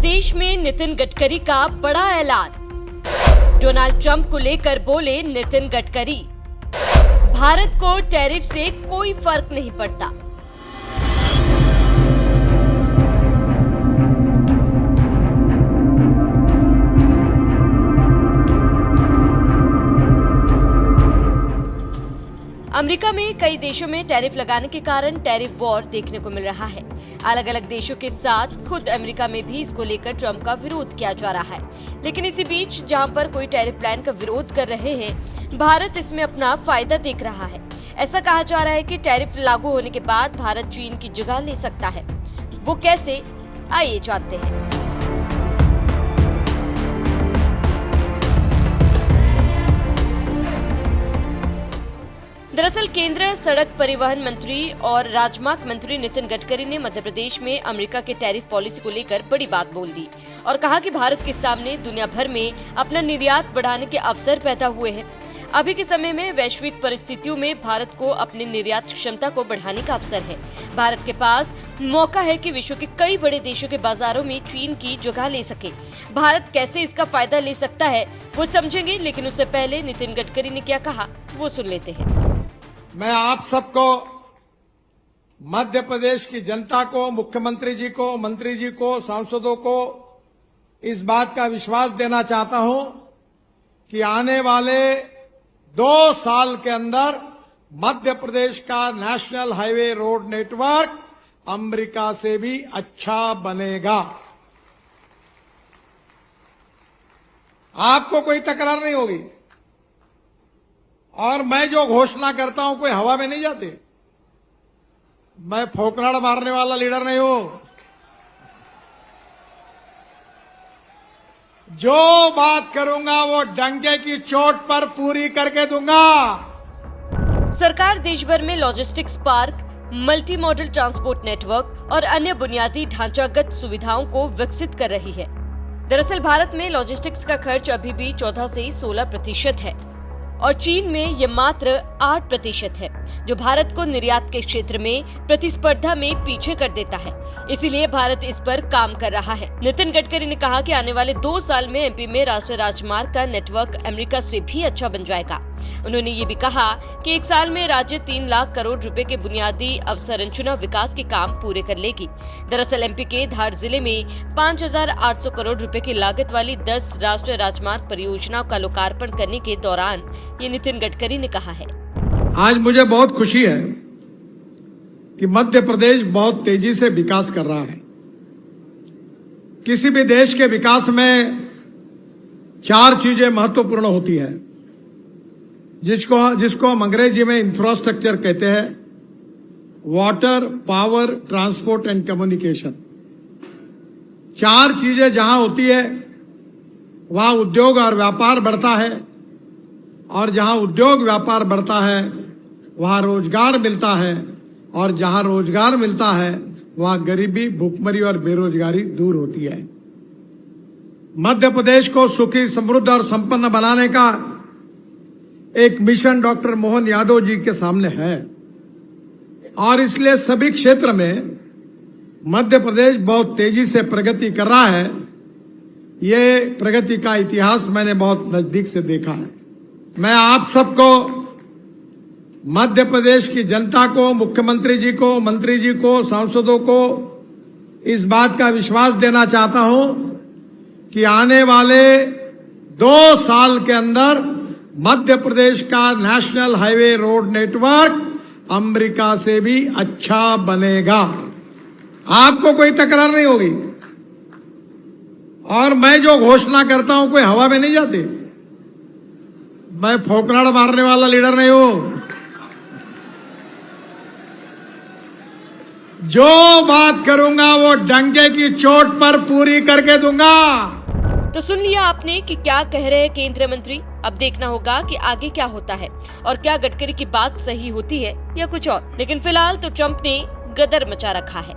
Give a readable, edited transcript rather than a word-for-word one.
प्रदेश में नितिन गडकरी का बड़ा ऐलान। डोनाल्ड ट्रंप को लेकर बोले नितिन गडकरी, भारत को टैरिफ से कोई फर्क नहीं पड़ता। अमेरिका में कई देशों में टैरिफ लगाने के कारण टैरिफ वॉर देखने को मिल रहा है। अलग अलग देशों के साथ खुद अमेरिका में भी इसको लेकर ट्रंप का विरोध किया जा रहा है। लेकिन इसी बीच जहां पर कोई टैरिफ प्लान का विरोध कर रहे हैं, भारत इसमें अपना फायदा देख रहा है। ऐसा कहा जा रहा है कि टैरिफ लागू होने के बाद भारत चीन की जगह ले सकता है। वो कैसे, आइए जानते हैं। दरअसल केंद्रीय सड़क परिवहन मंत्री और राजमार्ग मंत्री नितिन गडकरी ने मध्य प्रदेश में अमेरिका के टैरिफ पॉलिसी को लेकर बड़ी बात बोल दी और कहा कि भारत के सामने दुनिया भर में अपना निर्यात बढ़ाने के अवसर पैदा हुए हैं। अभी के समय में वैश्विक परिस्थितियों में भारत को अपनी निर्यात क्षमता को बढ़ाने का अवसर है। भारत के पास मौका है कि विश्व के कई बड़े देशों के बाजारों में चीन की जगह ले सके। भारत कैसे इसका फायदा ले सकता है वो समझेंगे, लेकिन उससे पहले नितिन गडकरी ने क्या कहा वो सुन लेते हैं। मैं आप सबको, मध्य प्रदेश की जनता को, मुख्यमंत्री जी को, मंत्री जी को, सांसदों को इस बात का विश्वास देना चाहता हूं कि आने वाले 2 साल के अंदर मध्य प्रदेश का national highway road network America से भी अच्छा बनेगा। आपको कोई तकरार नहीं होगी। और मैं जो घोषणा करता हूं कोई हवा में नहीं जाती। मैं फोकनाड़ मारने वाला लीडर नहीं हूं। जो बात करूंगा वो डंके की चोट पर पूरी करके दूंगा। सरकार देश भर में logistics park, multi modal transport network और अन्य बुनियादी ढांचागत सुविधाओं को विकसित कर रही है। दरअसल भारत में लॉजिस्टिक्स का खर्च अभी भी 14 से 16% है और चीन में ये मात्र 8% है, जो भारत को निर्यात के क्षेत्र में प्रतिस्पर्धा में पीछे कर देता है। इसीलिए भारत इस पर काम कर रहा है। नितिन गडकरी ने कहा कि आने वाले 2 साल में एमपी में राष्ट्रीय राजमार्ग का नेटवर्क अमेरिका से भी अच्छा बन जाएगा। उन्होंने ये भी कहा कि 1 साल में राज्य 3 लाख करोड़ रुपए के बुनियादी अवसंरचना विकास के काम पूरे कर लेगी। दरअसल एमपी के धार जिले में 5,800 करोड़ रुपए की लागत वाली 10 राष्ट्रीय राजमार्ग परियोजनाओं का लोकार्पण करने के दौरान ये नितिन गडकरी ने कहा है। आज मुझे बहुत खुशी है कि मध्य प्रदेश बहुत तेजी से विकास कर रहा है। किसी भी देश के विकास में 4 चीजें महत्वपूर्ण होती है, जिसको हम अंग्रेजी में इंफ्रास्ट्रक्चर कहते हैं। Water, power, transport and communication. 4 चीजें जहां होती है वहां उद्योग और व्यापार बढ़ता है, और जहां उद्योग व्यापार बढ़ता है वहां रोजगार मिलता है, और जहां रोजगार मिलता है वहां गरीबी, भूखमरी और बेरोजगारी दूर होती है। मध्य प्रदेश को सुखी, समृद्ध और संपन्न बनाने का एक मिशन डॉक्टर मोहन यादव जी के सामने है, और इसलिए सभी क्षेत्र में मध्य प्रदेश बहुत तेजी से प्रगति कर रहा है। ये प्रगति का इतिहास मैंने बहुत नजदीक से देखा है। मैं आप सबको, मध्य प्रदेश की जनता को, मुख्यमंत्री जी को, मंत्री जी को, सांसदों को इस बात का विश्वास देना चाहता हूं कि आने वाले 2 साल के अंदर मध्य प्रदेश का national highway road network America से भी अच्छा बनेगा। आपको कोई तकरार नहीं होगी। और मैं जो घोषणा करता हूं कोई हवा में नहीं जाती। मैं फोकनाड़ मारने वाला लीडर नहीं हूं। जो बात करूंगा वो डंके की चोट पर पूरी करके दूंगा। तो सुन लिया आपने कि क्या कह रहे हैं केंद्रीय मंत्री। अब देखना होगा कि आगे क्या होता है और क्या गडकरी की बात सही होती है या कुछ और। लेकिन फिलहाल तो ट्रंप ने गदर मचा रखा है।